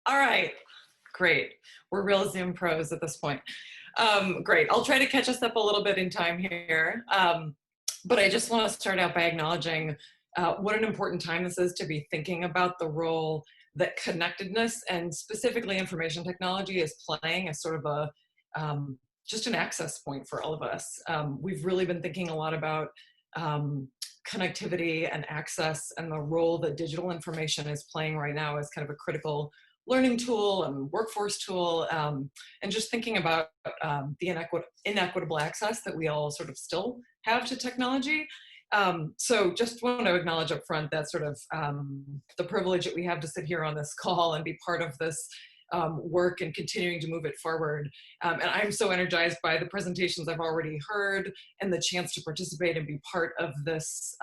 All right, great. We're real Zoom pros at this point. Great, I'll try to catch us up a little bit in time here. But I just want to start out by acknowledging what an important time this is to be thinking about the role that connectedness and specifically information technology is playing as sort of a just an access point for all of us. We've really been thinking a lot about connectivity and access and the role that digital information is playing right now as kind of a critical learning tool and workforce tool, and just thinking about the inequitable access that we all sort of still have to technology. So just want to acknowledge up front that sort of the privilege that we have to sit here on this call and be part of this work and continuing to move it forward. And I'm so energized by the presentations I've already heard and the chance to participate and be part of this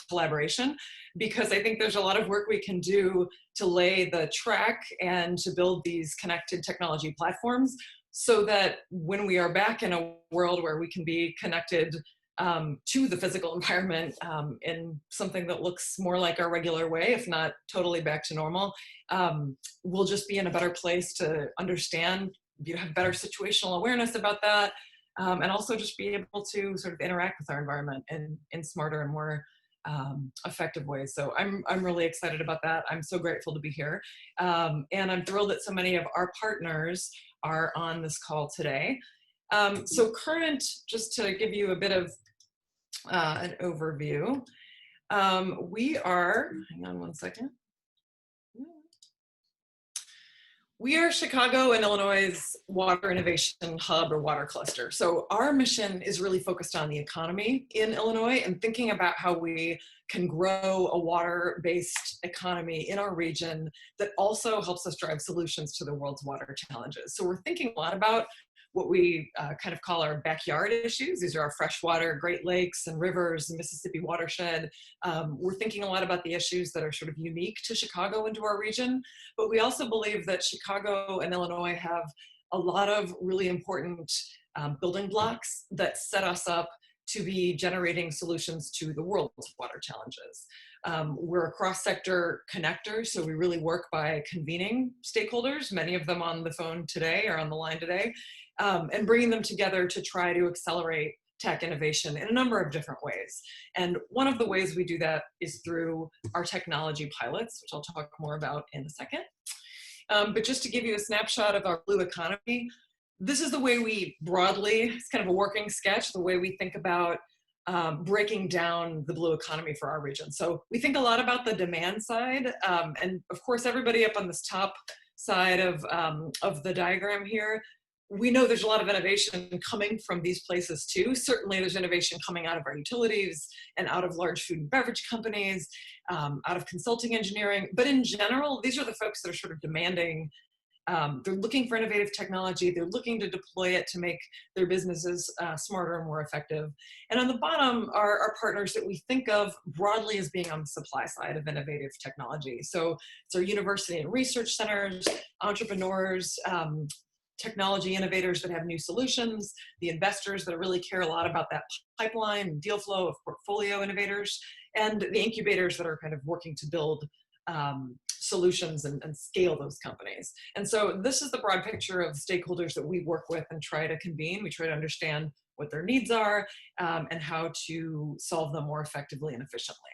collaboration, because I think there's a lot of work we can do to lay the track and to build these connected technology platforms so that when we are back in a world where we can be connected to the physical environment in something that looks more like our regular way, if not totally back to normal, we'll just be in a better place to understand, have better situational awareness about that, and also just be able to sort of interact with our environment in smarter and more effective ways. So I'm really excited about that. I'm so grateful to be here. And I'm thrilled that so many of our partners are on this call today. So current, just to give you a bit of an overview, we are, hang on one second. We are Chicago and Illinois' water innovation hub or water cluster. So our mission is really focused on the economy in Illinois and thinking about how we can grow a water-based economy in our region that also helps us drive solutions to the world's water challenges. So we're thinking a lot about what we kind of call our backyard issues. These are our freshwater, Great Lakes and rivers, the Mississippi watershed. We're thinking a lot about the issues that are sort of unique to Chicago and to our region, but we also believe that Chicago and Illinois have a lot of really important building blocks that set us up to be generating solutions to the world's water challenges. We're a cross-sector connector, so we really work by convening stakeholders, many of them on the phone today or on the line today, and bringing them together to try to accelerate tech innovation in a number of different ways. And one of the ways we do that is through our technology pilots, which I'll talk more about in a second. But just to give you a snapshot of our blue economy, this is the way we broadly, it's kind of a working sketch, the way we think about breaking down the blue economy for our region. So we think a lot about the demand side, and of course everybody up on this top side of the diagram here, we know there's a lot of innovation coming from these places too. Certainly there's innovation coming out of our utilities and out of large food and beverage companies, out of consulting engineering, but in general, these are the folks that are sort of demanding. They're looking for innovative technology. They're looking to deploy it to make their businesses smarter and more effective. And on the bottom are our partners that we think of broadly as being on the supply side of innovative technology. So it's our university and research centers, entrepreneurs, technology innovators that have new solutions, the investors that really care a lot about that pipeline and deal flow of portfolio innovators, and the incubators that are kind of working to build solutions and scale those companies. And so this is the broad picture of stakeholders that we work with and try to convene. We try to understand what their needs are and how to solve them more effectively and efficiently.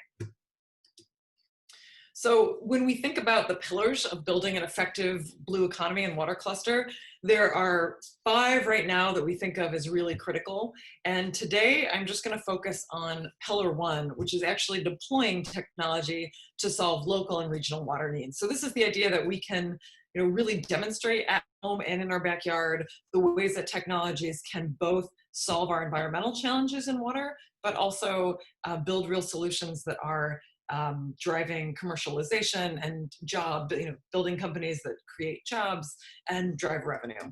So when we think about the pillars of building an effective blue economy and water cluster, there are 5 right now that we think of as really critical. And today I'm just going to focus on pillar 1, which is actually deploying technology to solve local and regional water needs. So this is the idea that we can really demonstrate at home and in our backyard the ways that technologies can both solve our environmental challenges in water, but also build real solutions that are driving commercialization and building companies that create jobs and drive revenue.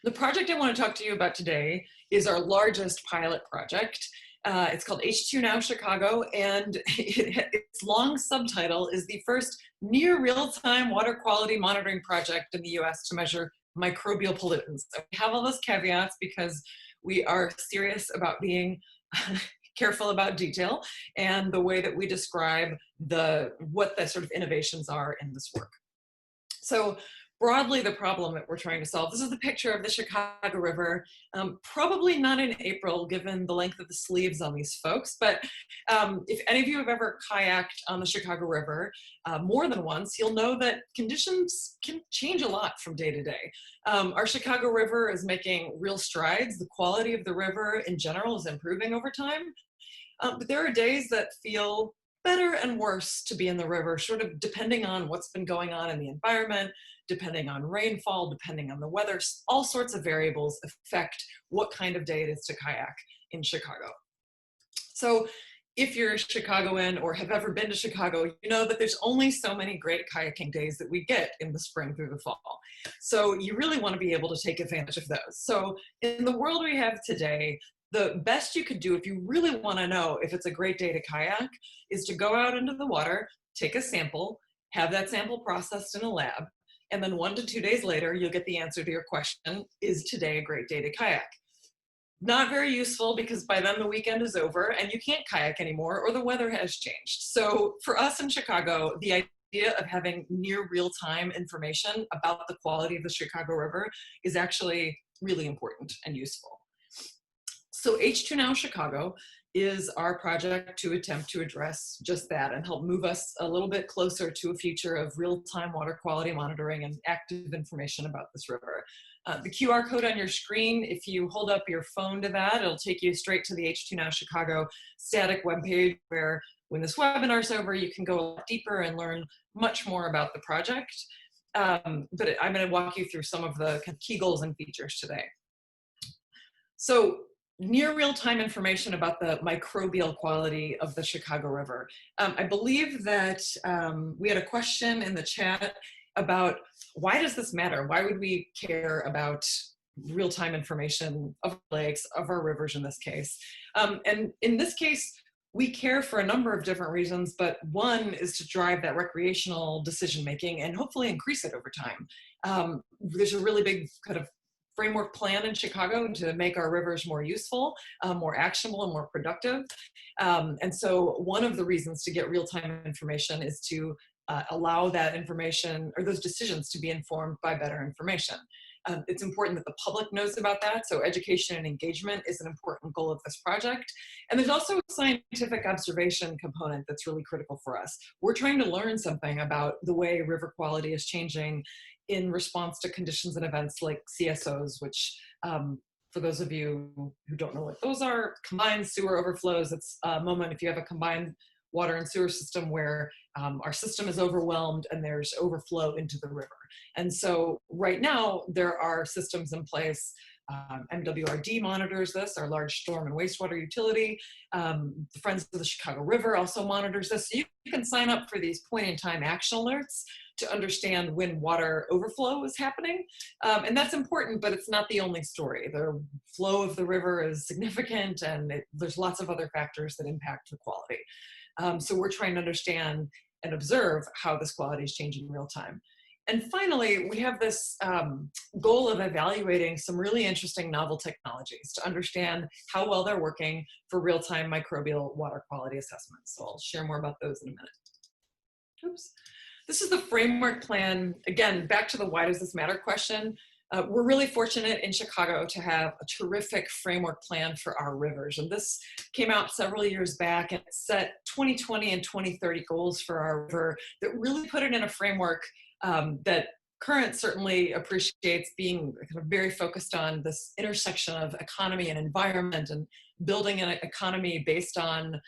The project I want to talk to you about today is our largest pilot project. It's called H20NOW Chicago, and its long subtitle is the first near real-time water quality monitoring project in the US to measure microbial pollutants. So we have all those caveats because we are serious about being careful about detail and the way that we describe what the sort of innovations are in this work. So broadly, the problem that we're trying to solve, this is the picture of the Chicago River, probably not in April, given the length of the sleeves on these folks, but if any of you have ever kayaked on the Chicago River more than once, you'll know that conditions can change a lot from day to day. Our Chicago River is making real strides. The quality of the river in general is improving over time, but there are days that feel better and worse to be in the river, sort of depending on what's been going on in the environment, depending on rainfall, depending on the weather. All sorts of variables affect what kind of day it is to kayak in Chicago. So if you're a Chicagoan or have ever been to Chicago, you know that there's only so many great kayaking days that we get in the spring through the fall. So you really want to be able to take advantage of those. So in the world we have today, the best you could do if you really want to know if it's a great day to kayak is to go out into the water, take a sample, have that sample processed in a lab, and then 1 to 2 days later, you'll get the answer to your question, is today a great day to kayak? Not very useful because by then the weekend is over and you can't kayak anymore or the weather has changed. So for us in Chicago, the idea of having near real-time information about the quality of the Chicago River is actually really important and useful. So H20NOW Chicago is our project to attempt to address just that and help move us a little bit closer to a future of real-time water quality monitoring and active information about this river. The QR code on your screen, if you hold up your phone to that, it'll take you straight to the H20NOW Chicago static webpage where when this webinar is over, you can go a lot deeper and learn much more about the project. But I'm going to walk you through some of the key goals and features today. So near real-time information about the microbial quality of the Chicago River. I believe that we had a question in the chat about why does this matter? Why would we care about real-time information of lakes, of our rivers in this case? And in this case, we care for a number of different reasons, but one is to drive that recreational decision-making and hopefully increase it over time. There's a really big kind of framework plan in Chicago to make our rivers more useful, more actionable, and more productive. And so one of the reasons to get real-time information is to allow that information or those decisions to be informed by better information. It's important that the public knows about that, so education and engagement is an important goal of this project. And there's also a scientific observation component that's really critical for us. We're trying to learn something about the way river quality is changing in response to conditions and events like CSOs, which for those of you who don't know what those are, combined sewer overflows. It's a moment if you have a combined water and sewer system where our system is overwhelmed and there's overflow into the river. And so right now there are systems in place. MWRD monitors this, our large storm and wastewater utility. The Friends of the Chicago River also monitors this. So you can sign up for these point-in-time action alerts to understand when water overflow is happening. And that's important, but it's not the only story. The flow of the river is significant and there's lots of other factors that impact the quality. So we're trying to understand and observe how this quality is changing in real time. And finally, we have this goal of evaluating some really interesting novel technologies to understand how well they're working for real-time microbial water quality assessments. So I'll share more about those in a minute. Oops. This is the framework plan. Again, back to the why does this matter question. We're really fortunate in Chicago to have a terrific framework plan for our rivers. And this came out several years back and set 2020 and 2030 goals for our river that really put it in a framework that Current certainly appreciates being kind of very focused on this intersection of economy and environment and building an economy based on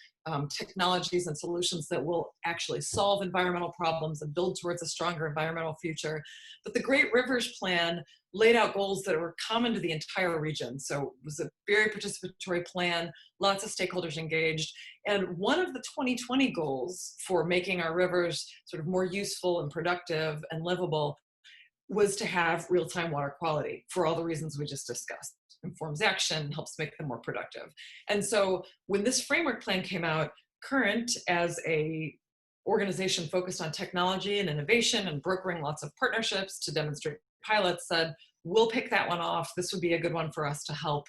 technologies and solutions that will actually solve environmental problems and build towards a stronger environmental future. But the Great Rivers Plan laid out goals that were common to the entire region. So it was a very participatory plan, lots of stakeholders engaged. And one of the 2020 goals for making our rivers sort of more useful and productive and livable was to have real-time water quality for all the reasons we just discussed. Informs action, helps make them more productive. And so when this framework plan came out, Current, as a organization focused on technology and innovation and brokering lots of partnerships to demonstrate pilots, said, we'll pick that one off. This would be a good one for us to help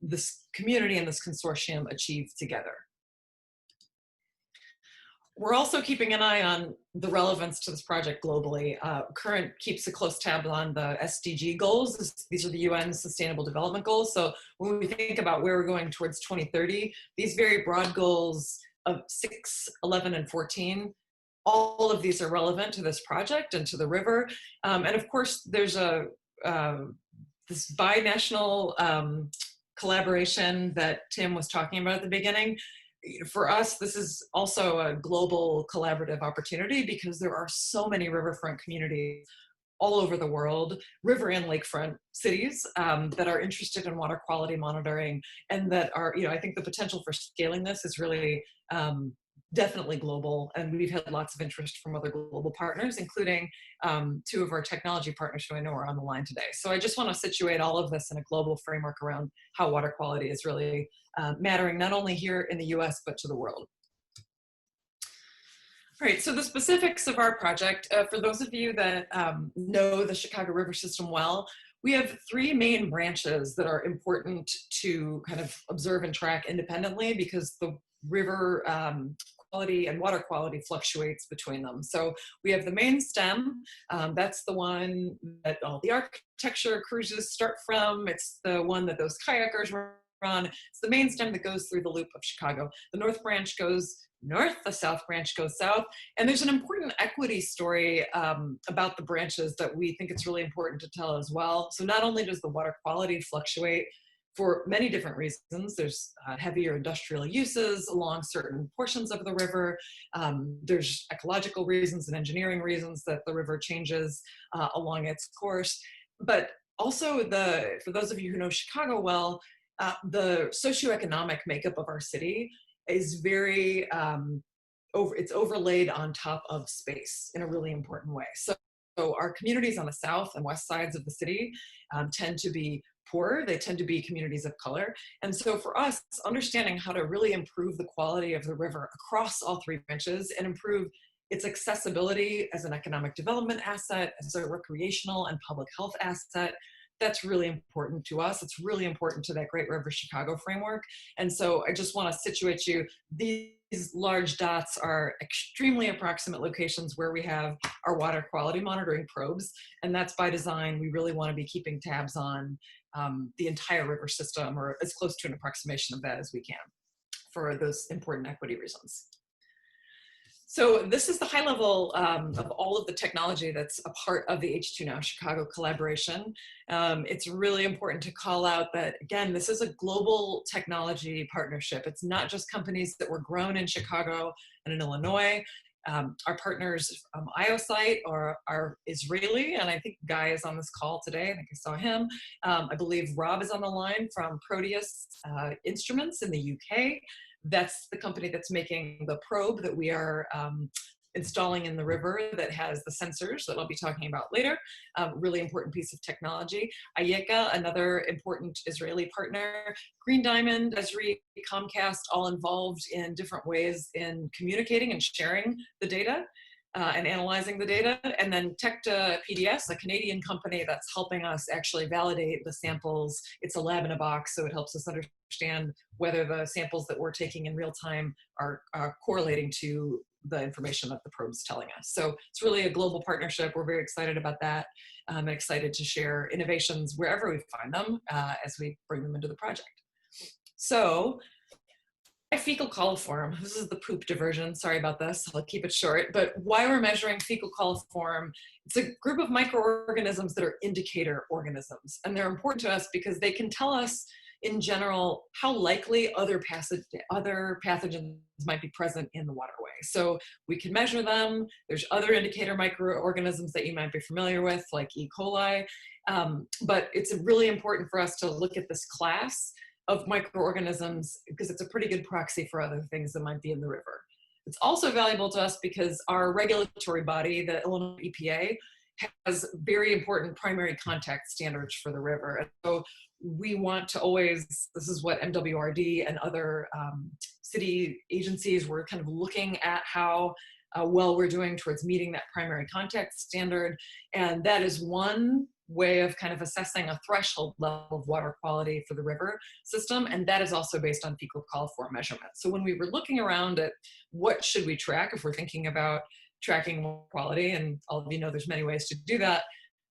this community and this consortium achieve together. We're also keeping an eye on the relevance to this project globally. Current keeps a close tab on the SDG goals. These are the UN Sustainable Development Goals. So when we think about where we're going towards 2030, these very broad goals of 6, 11, and 14, all of these are relevant to this project and to the river. And of course, there's this binational collaboration that Tim was talking about at the beginning. For us, this is also a global collaborative opportunity because there are so many riverfront communities all over the world, river and lakefront cities that are interested in water quality monitoring, and that are, I think the potential for scaling this is really definitely global. And we've had lots of interest from other global partners, including 2 of our technology partners who I know are on the line today. So I just want to situate all of this in a global framework around how water quality is really mattering, not only here in the US, but to the world. All right, so the specifics of our project, for those of you that know the Chicago River system well, we have 3 main branches that are important to kind of observe and track independently because the river quality and water quality fluctuates between them. So we have the main stem, that's the one that all the architecture cruises start from. It's the one that those kayakers run. It's the main stem that goes through the loop of Chicago. The north branch goes north, the south branch goes south. And there's an important equity story about the branches that we think it's really important to tell as well. So not only does the water quality fluctuate for many different reasons, there's heavier industrial uses along certain portions of the river. There's ecological reasons and engineering reasons that the river changes along its course. But also, for those of you who know Chicago well, the socioeconomic makeup of our city is very, it's overlaid on top of space in a really important way. So our communities on the south and west sides of the city tend to be poor. They tend to be communities of color. And so for us, understanding how to really improve the quality of the river across all 3 branches and improve its accessibility as an economic development asset, as a recreational and public health asset, that's really important to us. It's really important to that Great River Chicago framework. And so I just want to situate you. These large dots are extremely approximate locations where we have our water quality monitoring probes. And that's by design. We really want to be keeping tabs on the entire river system, or as close to an approximation of that as we can, for those important equity reasons. So this is the high level of all of the technology that's a part of the H20NOW Chicago collaboration. It's really important to call out that, again, this is a global technology partnership. It's not just companies that were grown in Chicago and in Illinois. Our partners from IOSite are Israeli, and I think Guy is on this call today. I think I saw him. I believe Rob is on the line from Proteus Instruments in the UK. That's the company that's making the probe that we are installing in the river that has the sensors that I'll be talking about later. Really important piece of technology. Ayeka, another important Israeli partner. Green Diamond, Esri, Comcast, all involved in different ways in communicating and sharing the data and analyzing the data. And then Tecta PDS, a Canadian company that's helping us actually validate the samples. It's a lab in a box, so it helps us understand whether the samples that we're taking in real time are correlating to the information that the probe's telling us. So it's really a global partnership. We're very excited about that. I'm excited to share innovations wherever we find them as we bring them into the project. So fecal coliform, this is the poop diversion, sorry about this, I'll keep it short, but why we're measuring fecal coliform, it's a group of microorganisms that are indicator organisms, and they're important to us because they can tell us in general how likely other pathogens might be present in the waterway. So we can measure them. There's other indicator microorganisms that you might be familiar with, like E. coli, but it's really important for us to look at this class of microorganisms because it's a pretty good proxy for other things that might be in the river. It's also valuable to us because our regulatory body, the Illinois EPA, has very important primary contact standards for the river. And so we want to always, this is what MWRD and other city agencies were kind of looking at how well we're doing towards meeting that primary contact standard. And that is one way of kind of assessing a threshold level of water quality for the river system, and that is also based on fecal coliform measurements. So when we were looking around at what should we track if we're thinking about tracking water quality, and all of you know there's many ways to do that,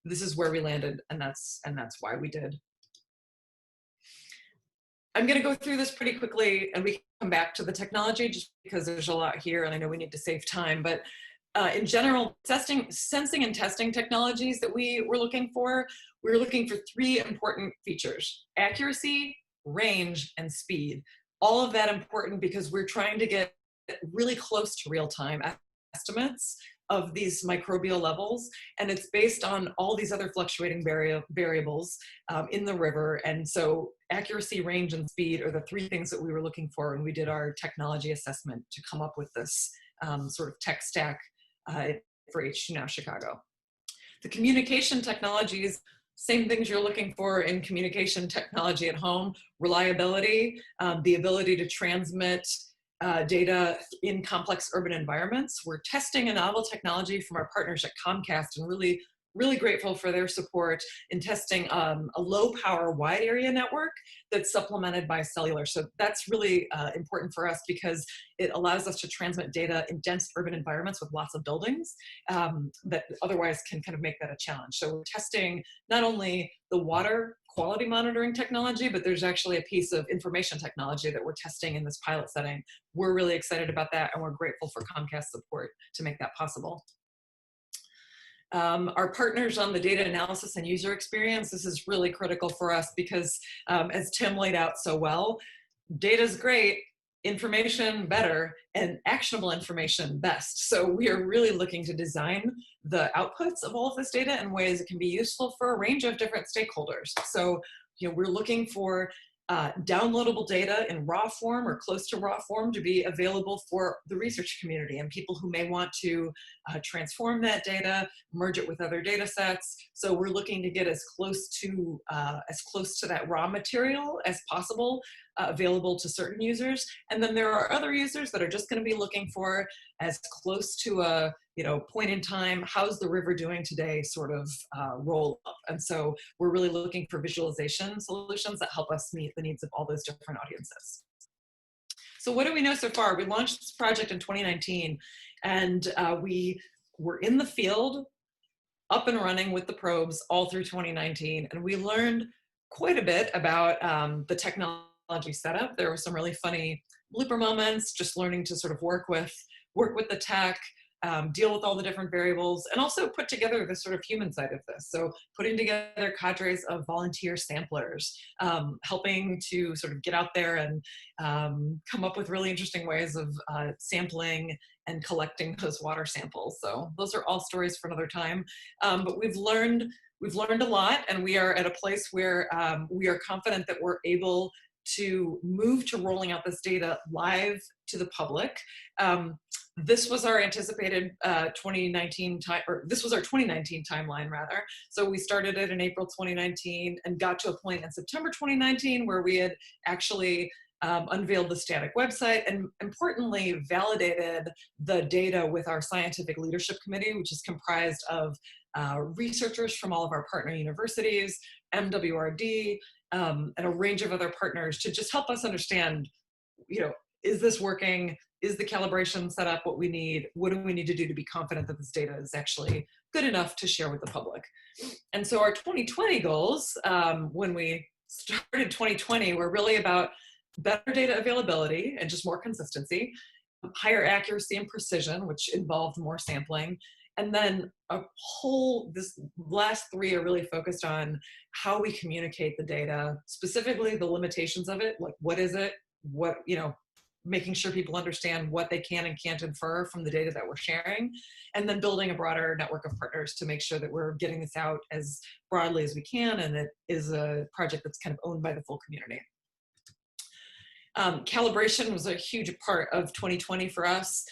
this is where we landed, and that's why we did. I'm going to go through this pretty quickly, and we can come back to the technology just because there's a lot here, and I know we need to save time. But in general, sensing and testing technologies that we were looking for three important features: accuracy, range, and speed. All of that important because we're trying to get really close to real-time estimates of these microbial levels, and it's based on all these other fluctuating variables in the river. And so accuracy, range, and speed are the three things that we were looking for when we did our technology assessment to come up with this sort of tech stack for H20NOW Chicago. The communication technologies, same things you're looking for in communication technology at home: reliability, the ability to transmit data in complex urban environments. We're testing a novel technology from our partners at Comcast, and really grateful for their support in testing a low power wide area network that's supplemented by cellular. So that's really important for us because it allows us to transmit data in dense urban environments with lots of buildings that otherwise can kind of make that a challenge. So we're testing not only the water quality monitoring technology, but there's actually a piece of information technology that we're testing in this pilot setting. We're really excited about that, and we're grateful for Comcast support to make that possible. Our partners on the data analysis and user experience, this is really critical for us because as Tim laid out so well, data is great, information better, and actionable information best. So we are really looking to design the outputs of all of this data in ways that can be useful for a range of different stakeholders. So we're looking for downloadable data in raw form or close to raw form to be available for the research community and people who may want to transform that data, merge it with other data sets. So we're looking to get as close to that raw material as possible available to certain users. And then there are other users that are just going to be looking for as close to a point in time, how's the river doing today sort of roll up. And so we're really looking for visualization solutions that help us meet the needs of all those different audiences. So what do we know so far? We launched this project in 2019, and we were in the field, up and running with the probes all through 2019, and we learned quite a bit about the technology setup. There were some really funny blooper moments, just learning to sort of work with the tech, deal with all the different variables, and also put together the sort of human side of this. So putting together cadres of volunteer samplers, helping to sort of get out there and come up with really interesting ways of sampling and collecting those water samples. So those are all stories for another time. But we've learned a lot, and we are at a place where we are confident that we're able to move to rolling out this data live to the public. This was our anticipated 2019 time, or this was our 2019 timeline rather. So we started it in April 2019 and got to a point in September 2019 where we had actually unveiled the static website and importantly validated the data with our scientific leadership committee, which is comprised of researchers from all of our partner universities, MWRD, and a range of other partners to just help us understand, is this working? Is the calibration set up what we need? What do we need to do to be confident that this data is actually good enough to share with the public? And so our 2020 goals, when we started 2020, were really about better data availability and just more consistency, higher accuracy and precision, which involved more sampling. And then this last three are really focused on how we communicate the data, specifically the limitations of it, like what is it, making sure people understand what they can and can't infer from the data that we're sharing, and then building a broader network of partners to make sure that we're getting this out as broadly as we can, and it is a project that's kind of owned by the full community. Calibration was a huge part of 2020 for us,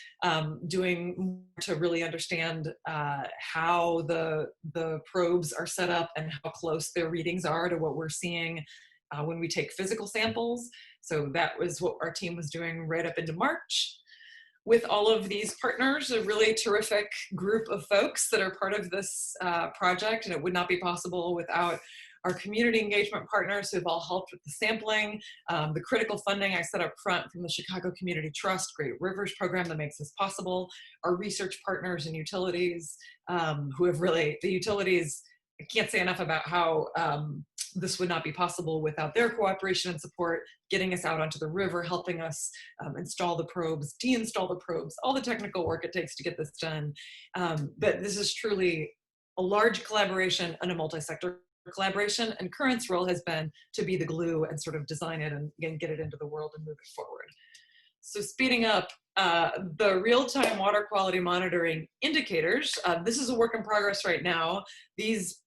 doing more to really understand how the probes are set up and how close their readings are to what we're seeing when we take physical samples. So that was what our team was doing right up into March. with all of these partners, a really terrific group of folks that are part of this project, and it would not be possible without our community engagement partners who have all helped with the sampling, the critical funding I said up front from the Chicago Community Trust, Great Rivers program that makes this possible, our research partners and utilities who have really, the utilities, I can't say enough about how this would not be possible without their cooperation and support, getting us out onto the river, helping us install the probes, deinstall the probes, all the technical work it takes to get this done. But this is truly a large collaboration and a multi-sector collaboration, and Current's role has been to be the glue and sort of design it and again, get it into the world and move it forward. So speeding up, the real-time water quality monitoring indicators, this is a work in progress right now. These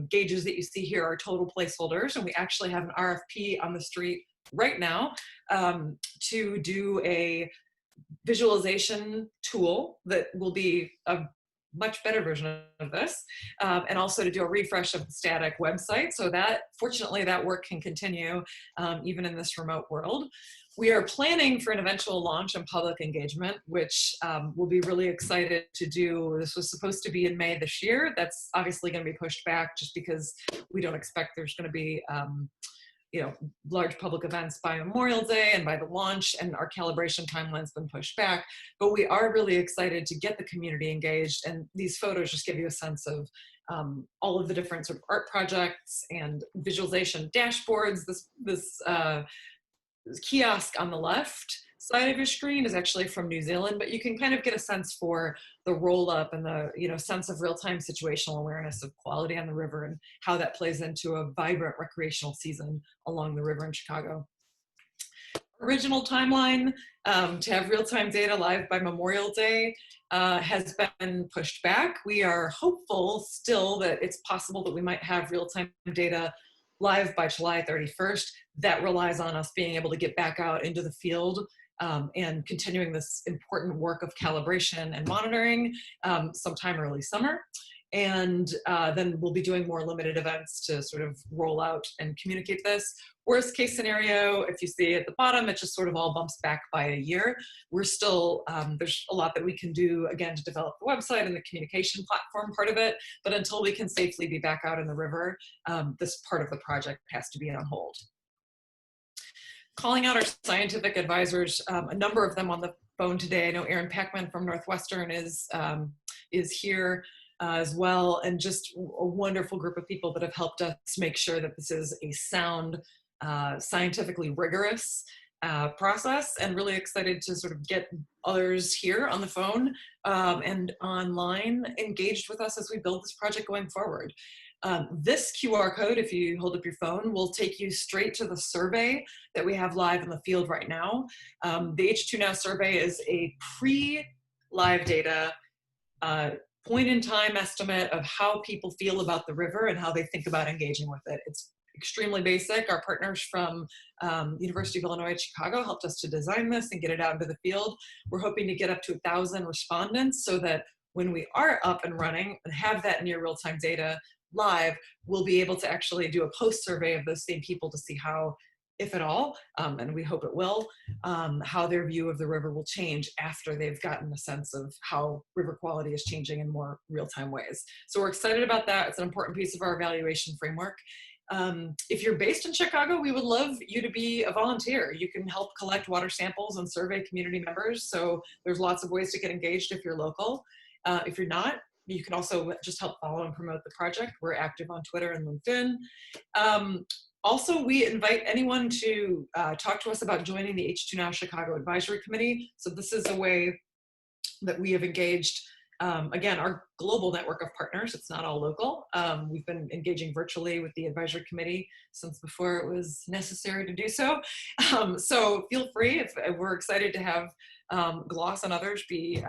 gauges that you see here are total placeholders, and we actually have an RFP on the street right now to do a visualization tool that will be a much better version of this, and also to do a refresh of the static website. So that, fortunately, that work can continue even in this remote world. We are planning for an eventual launch and public engagement, which we'll be really excited to do. This was supposed to be in May this year. That's obviously going to be pushed back just because we don't expect there's going to be large public events by Memorial Day and by the launch, and our calibration timeline's been pushed back. But we are really excited to get the community engaged, and these photos just give you a sense of all of the different sort of art projects and visualization dashboards. This kiosk on the left side of your screen is actually from New Zealand, but you can kind of get a sense for the roll up and the sense of real-time situational awareness of quality on the river and how that plays into a vibrant recreational season along the river in Chicago. Original timeline to have real-time data live by Memorial Day has been pushed back. We are hopeful still that it's possible that we might have real-time data live by July 31st. That relies on us being able to get back out into the field and continuing this important work of calibration and monitoring sometime early summer. And then we'll be doing more limited events to sort of roll out and communicate this. Worst case scenario, if you see at the bottom, it just sort of all bumps back by a year. We're still, there's a lot that we can do, again, to develop the website and the communication platform part of it. But until we can safely be back out in the river, this part of the project has to be on hold. Calling out our scientific advisors, a number of them on the phone today. I know Aaron Packman from Northwestern is here as well, and just a wonderful group of people that have helped us make sure that this is a sound, scientifically rigorous process, and really excited to sort of get others here on the phone and online engaged with us as we build this project going forward. This QR code, if you hold up your phone, will take you straight to the survey that we have live in the field right now. The H20NOW survey is a pre-live data point-in-time estimate of how people feel about the river and how they think about engaging with it. It's extremely basic. Our partners from University of Illinois at Chicago helped us to design this and get it out into the field. We're hoping to get up to 1,000 respondents so that when we are up and running and have that near real-time data live, we'll be able to actually do a post-survey of those same people to see how, if at all, and we hope it will, how their view of the river will change after they've gotten a sense of how river quality is changing in more real-time ways. So we're excited about that. It's an important piece of our evaluation framework. If you're based in Chicago, we would love you to be a volunteer. You can help collect water samples and survey community members. So there's lots of ways to get engaged if you're local. If you're not, you can also just help follow and promote the project. We're active on Twitter and LinkedIn. Also, we invite anyone to talk to us about joining the H20NOW Chicago Advisory Committee. So this is a way that we have engaged, again, our global network of partners. It's not all local. We've been engaging virtually with the advisory committee since before it was necessary to do so. So feel free, if we're excited to have Gloss and others be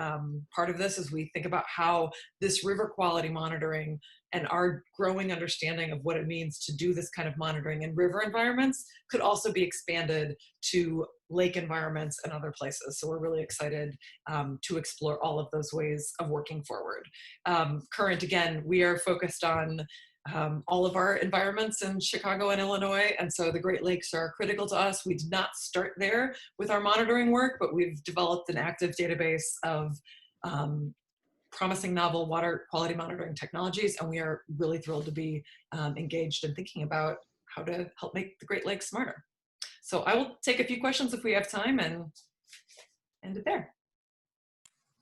part of this as we think about how this river quality monitoring and our growing understanding of what it means to do this kind of monitoring in river environments could also be expanded to lake environments and other places. So we're really excited to explore all of those ways of working forward. Current, again, we are focused on all of our environments in Chicago and Illinois. And so the Great Lakes are critical to us. We did not start there with our monitoring work, but we've developed an active database of promising novel water quality monitoring technologies. And we are really thrilled to be engaged in thinking about how to help make the Great Lakes smarter. So I will take a few questions if we have time and end it there.